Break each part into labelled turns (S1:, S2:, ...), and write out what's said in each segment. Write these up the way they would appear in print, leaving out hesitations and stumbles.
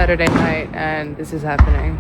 S1: Saturday night and this is happening.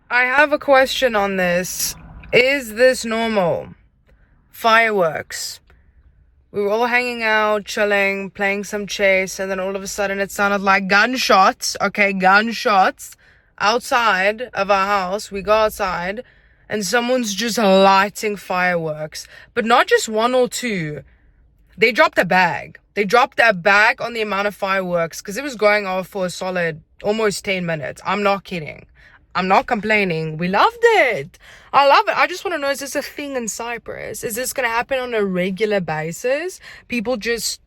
S1: I have a question on this. Is this normal? Fireworks. We were all hanging out, chilling, playing some chase, and then all of a sudden it sounded like gunshots. Okay, gunshots outside of our house. We go outside and someone's just lighting fireworks. But not just one or two. They dropped a bag. They dropped a bag on the amount of fireworks because it was going off for a solid almost 10 minutes. I'm not kidding. I'm not complaining. We loved it. I love it. I just want to know, is this a thing in Cyprus? Is this going to happen on a regular basis? People just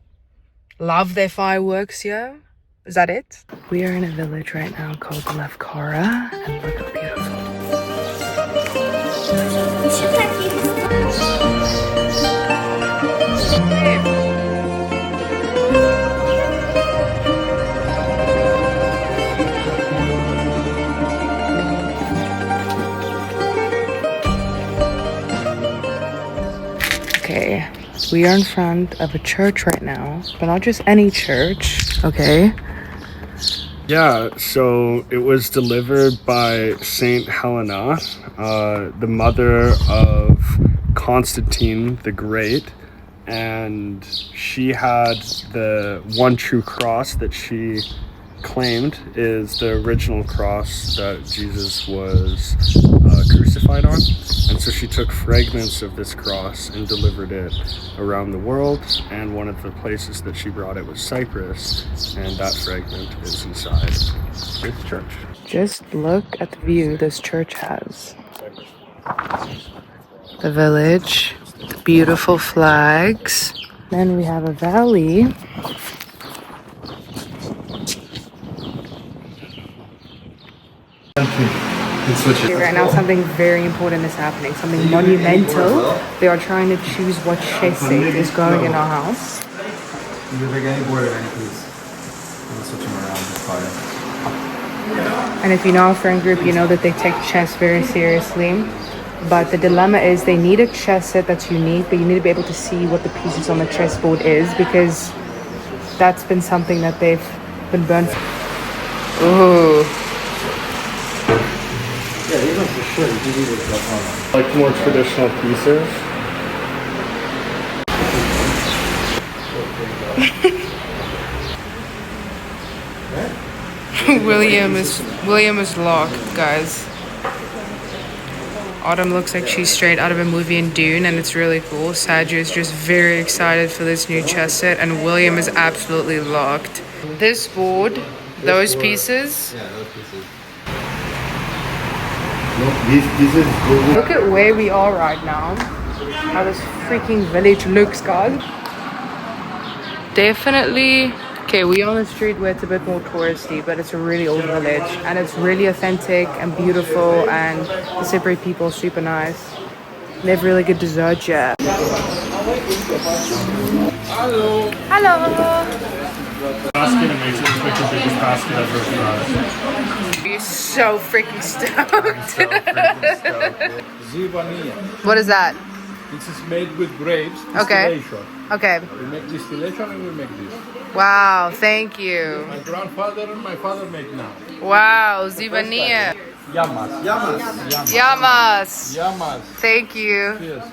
S1: love their fireworks here? Is that it? We are in a village right now called Lefkara, and look how beautiful. Okay, we are in front of a church right now, but not just any church, okay?
S2: Yeah, so it was delivered by Saint Helena, the mother of Constantine the Great, and she had the one true cross that she claimed is the original cross that Jesus was crucified on. And so she took fragments of this cross and delivered it around the world, and one of the places that she brought it was Cyprus, and that fragment is inside this church.
S1: Just look at the view this church has. The village, the beautiful flags. Then we have a valley. Okay, right now something very important is happening, something monumental. They are trying to choose what chess set is going in our house. And if you know our friend group, you know that they take chess very seriously. But the dilemma is they need a chess set that's unique, but you need to be able to see what the pieces on the chessboard is, because that's been something that they've been burnt. Ooh.
S2: Yeah, even for sure, you do need it. Like more traditional pieces.
S1: William is locked, guys. Autumn looks like she's straight out of a movie in Dune, and it's really cool. Sadju is just very excited for this new chess set, and William is absolutely locked. This board, those pieces.
S3: Yeah, those pieces.
S1: Look at where we are right now. How this freaking village looks, guys. Definitely. Okay, we're on the street where it's a bit more touristy, but it's a really old village, and it's really authentic and beautiful, and the Cypriot people are super nice. They have really good dessert, yeah.
S2: Hello.
S1: Hello.
S2: Basket amazing. It's like the biggest basket ever tried.
S1: You're so freaking stoked.
S4: Zivania.
S1: What is that?
S4: This is made with grapes.
S1: Okay.
S4: Distillation.
S1: Okay.
S4: We make distillation and we make this.
S1: Wow, thank you.
S4: My grandfather and my father make now.
S1: Wow, Zivania.
S4: Yamas.
S1: Yamas.
S4: Yamas.
S1: Thank you.
S4: Yes.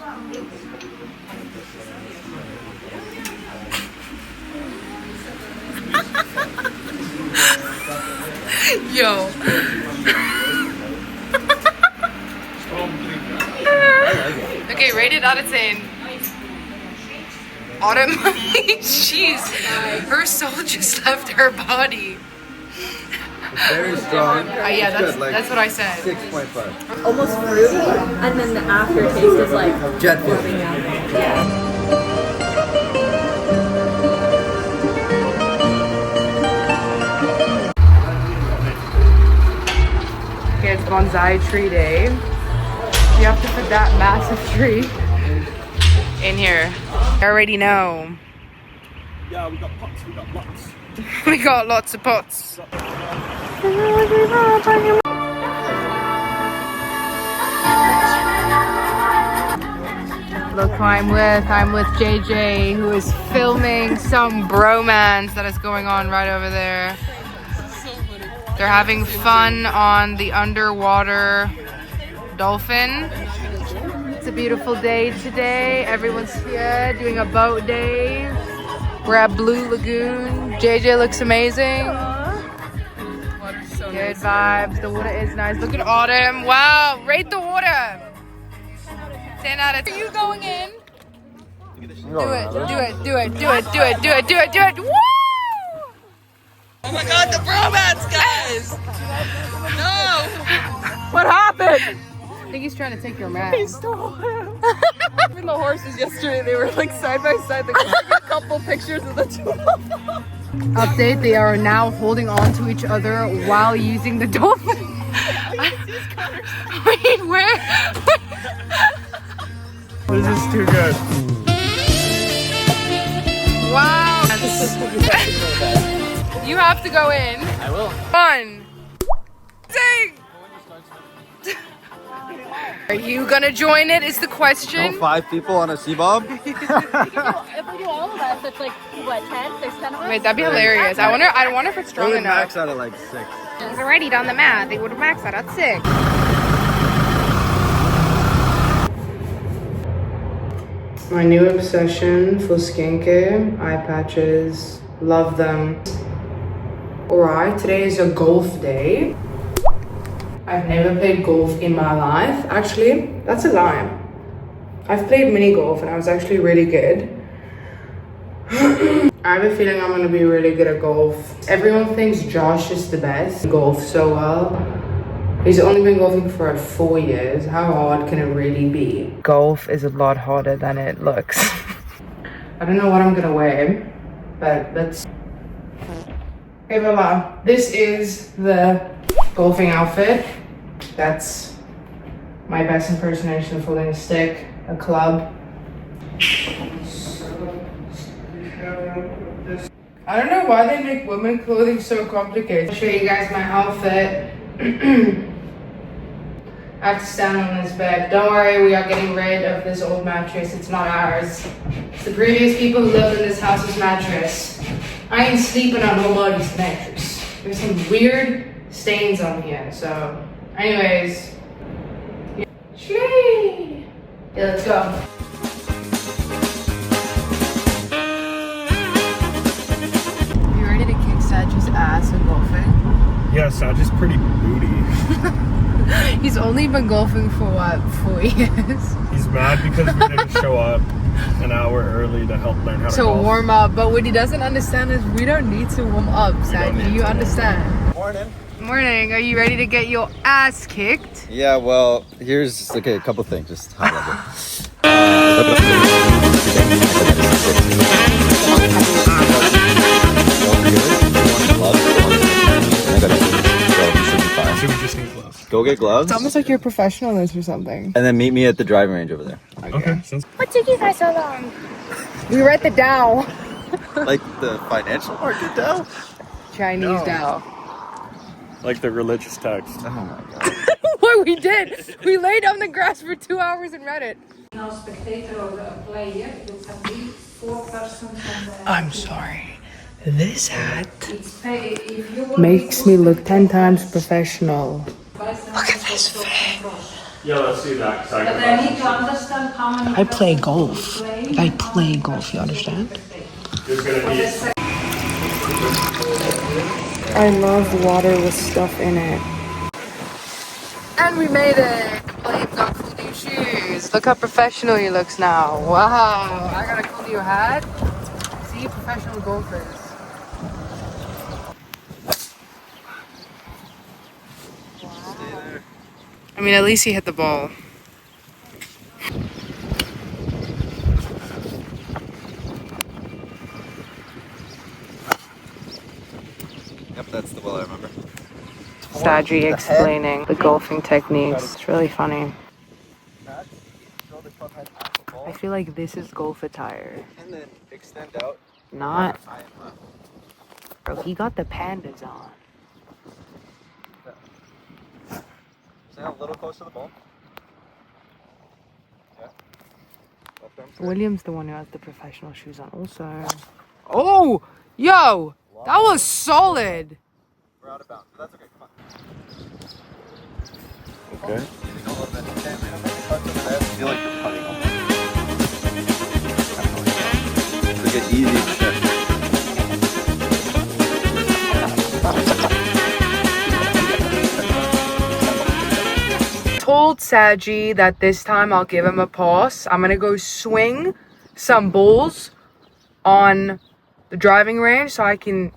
S1: Yo. Okay, rated out of 10. Autumn, jeez, her soul just left her body.
S3: It's very strong.
S1: Yeah, that's what I said.
S3: 6.5.
S5: Almost fruity, and then the aftertaste is like
S3: Jet fuel.
S5: warming up. Yeah.
S1: Okay, it's bonsai tree day. You have to put that massive tree in here. I already know.
S4: Yeah, we got pots, we got lots.
S1: We got lots of pots. Look who I'm with. I'm with JJ, who is filming some bromance that is going on right over there. They're having fun on the underwater dolphin. It's a beautiful day today. Everyone's here doing a boat day. We're at Blue Lagoon. JJ looks amazing. Good vibes. The water is nice. Look at Autumn. Wow. Rate the water. 10 out of 10. Are you going in? Do it. Do it. Do it. Do it. Do it. Do it. Do it. Do it. Woo!
S6: Oh my god, the bromance, guys! No!
S1: What happened? I think he's trying to take your man.
S5: He stole him. Even the horses yesterday, they were like side by side. They took a couple pictures of the two of them.
S1: Update, they are now holding on to each other while using the dolphin. Wait, where?
S2: This is too good.
S1: Wow. You have to go in.
S3: I will.
S1: Fun. Dang. Are you gonna join it is the question.
S3: 5 people on a sea bomb?
S5: If we do all of us, it's like, what, 10? There's 10 of us?
S1: Wait, that'd be hilarious. I wonder if it's strong
S3: They would
S1: enough.
S3: max out at like 6.
S1: He's already done the math. They would have maxed out at 6. My new obsession for skincare, eye patches, love them. Alright, today is a golf day. I've never played golf in my life. Actually, that's a lie. I've played mini golf and I was actually really good. I have a feeling I'm gonna be really good at golf. Everyone thinks Josh is the best. Golf so well. He's only been golfing for 4 years. How hard can it really be? Golf is a lot harder than it looks. I don't know what I'm gonna wear, but let's... Okay, Baba, this is the golfing outfit. That's my best impersonation of holding a stick, a club. I don't know why they make women clothing so complicated. I'll show you guys my outfit. I have to stand on this bed. Don't worry, we are getting rid of this old mattress. It's not ours. It's the previous people who lived in this house's mattress. I ain't sleeping on nobody's mattress. There's some weird stains on here, so anyways. Yeah, let's go. You ready to kick Saj's ass in golfing?
S2: Yeah, Saj is pretty booty.
S1: He's only been golfing for what, 4 years?
S2: He's mad because we didn't show up an hour early to help learn how to golf.
S1: warm up, but what he doesn't understand is we don't need to warm up, Saj. Do you understand?
S3: Morning.
S1: Morning, are you ready to get your ass kicked?
S3: Yeah, well, here's a couple things, just high level.
S2: Should we just need gloves?
S3: Go get gloves.
S1: It's almost like you're professional in this or something.
S3: And then meet me at the driving range over there.
S2: Okay, sounds
S5: What took you guys so long?
S1: We were at the Dow.
S3: Like the financial market Dow?
S1: Chinese Dow.
S2: like the religious text.
S3: Oh my god.
S1: What we did? We laid on the grass for 2 hours and read it.
S7: No spectator or a player, you can be 4 persons on the
S1: I'm sorry. This hat
S7: it's pay if you will
S1: makes me look 10 times professional.
S7: look at this face.
S2: Yeah, let's do that.
S7: But I need to understand how many
S1: I play
S7: persons
S1: golf.
S7: you play.
S1: I play golf, you understand?
S2: There's gonna be
S1: I love water with stuff in it. And we made it! Blaine got cool new shoes. Look how professional he looks now. Wow, I got a cool new hat. See, professional golfers. Wow. I mean, at least he hit the ball.
S3: Yep, that's the well I remember.
S1: Sadri explaining the golfing techniques. It's really funny. I feel like this is golf attire.
S3: And then extend out.
S1: Not.
S3: I am up.
S1: Bro, he got the pandas on.
S3: Stand a little close to the ball. Yeah. Go
S1: William's the one who has the professional shoes on also. Oh, yo, that was solid.
S3: We're out of bounds, but that's okay. Come on.
S2: Okay.
S3: Don't let that stand. I feel like you're putting almost. It's like an easy shift.
S1: Told Saji that this time I'll give him a pass. I'm gonna go swing some balls on the driving range so I can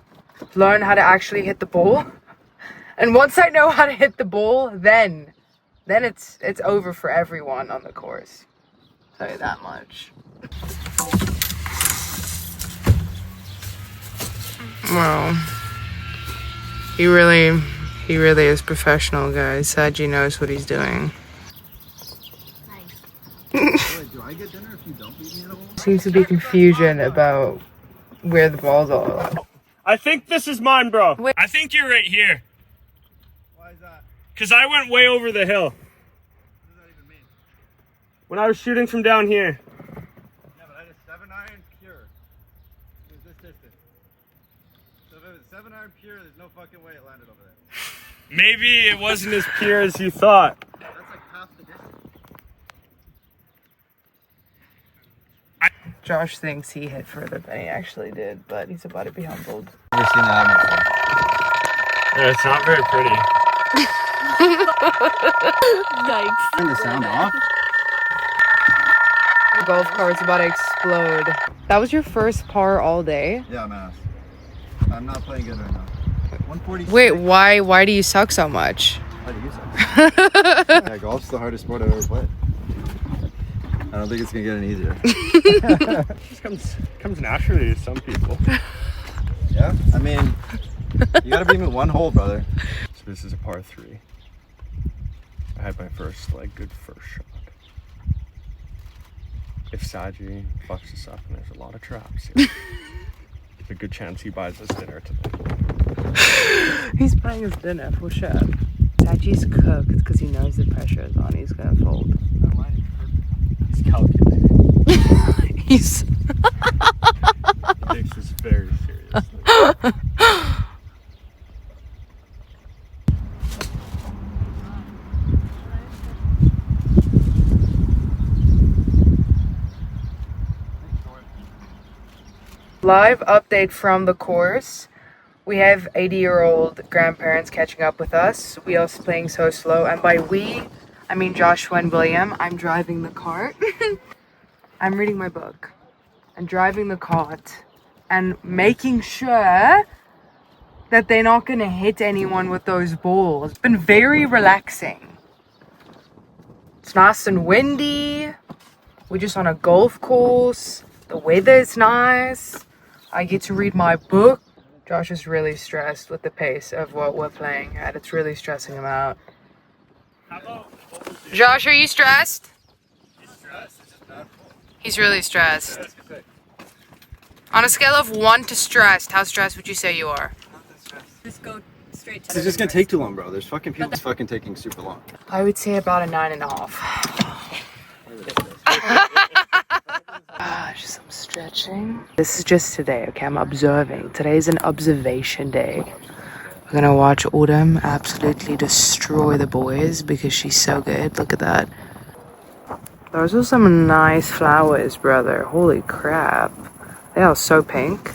S1: learn how to actually hit the ball. And once I know how to hit the ball, then it's over for everyone on the course. I'll tell you that much. Well, he really is professional, guys. Saji knows what he's doing.
S3: Wait, do I get dinner if you don't beat me at all?
S1: Seems to be confusion about where the balls are.
S2: I think this is mine, bro.
S1: Wait.
S2: I think you're right here.
S3: Why is that?
S2: Because I went way over the hill.
S3: What does that even mean?
S2: When I was shooting from down here.
S3: Yeah, but I had a 7-iron pure. It was this distance. So if it was 7-iron pure, there's no fucking way it landed over there.
S2: Maybe it wasn't as pure as you thought.
S3: That's like half the distance.
S1: Josh thinks he hit further than he actually did, but he's about to be humbled.
S3: Never seen that happen before.
S2: Yeah, it's not very pretty.
S5: Yikes.
S3: Turn the sound off.
S1: The golf cart's about to explode. That was your first par all day?
S3: Yeah, I'm ass. I'm not playing good right now. 146.
S1: Wait, why do you suck so much?
S3: Why do you suck? Yeah, golf's the hardest sport I've ever played. I don't think it's gonna get any easier.
S2: It just comes naturally to some people.
S3: Yeah? I mean, you gotta beat me one hole, brother.
S2: So this is a par 3. I had my first, good first shot. If Saji fucks us up and there's a lot of traps here, there's a good chance he buys us dinner tonight.
S1: He's buying us dinner for sure. Saji's cooked because he knows the pressure is on. He's gonna fold.
S2: He's calculating.
S1: He's.
S2: He takes this very seriously.
S1: Live update from the course. We have 80-year-old grandparents catching up with us. We are playing so slow, and by we, I mean Joshua and William. I'm driving the cart. I'm reading my book and driving the cart and making sure that they're not gonna hit anyone with those balls. It's been very relaxing. It's nice and windy. We're just on a golf course. The weather's nice. I get to read my book. Josh is really stressed with the pace of what we're playing at. It's really stressing him out. Josh, are you stressed? He's really stressed. On a scale of 1 to stressed, how stressed would you say you are?
S5: Just go straight to
S3: It's just gonna take too long, bro. There's fucking people fucking taking super long.
S1: I would say about a 9.5. Just some stretching. This is just today, okay? I'm observing. Today is an observation day. We're gonna watch Autumn absolutely destroy the boys because she's so good. Look at that. Those are some nice flowers, brother. Holy crap. They are so pink.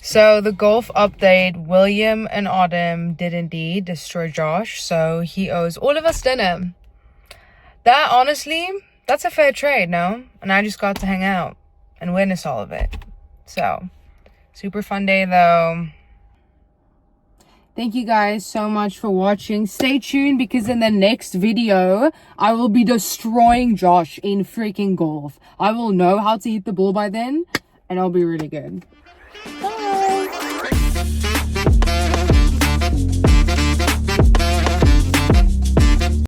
S1: So the golf update, William and Autumn did indeed destroy Josh, so he owes all of us dinner. That, honestly, that's a fair trade, no? And I just got to hang out and witness all of it. So, super fun day, though. Thank you guys so much for watching. Stay tuned because in the next video, I will be destroying Josh in freaking golf. I will know how to hit the ball by then, and I'll be really good.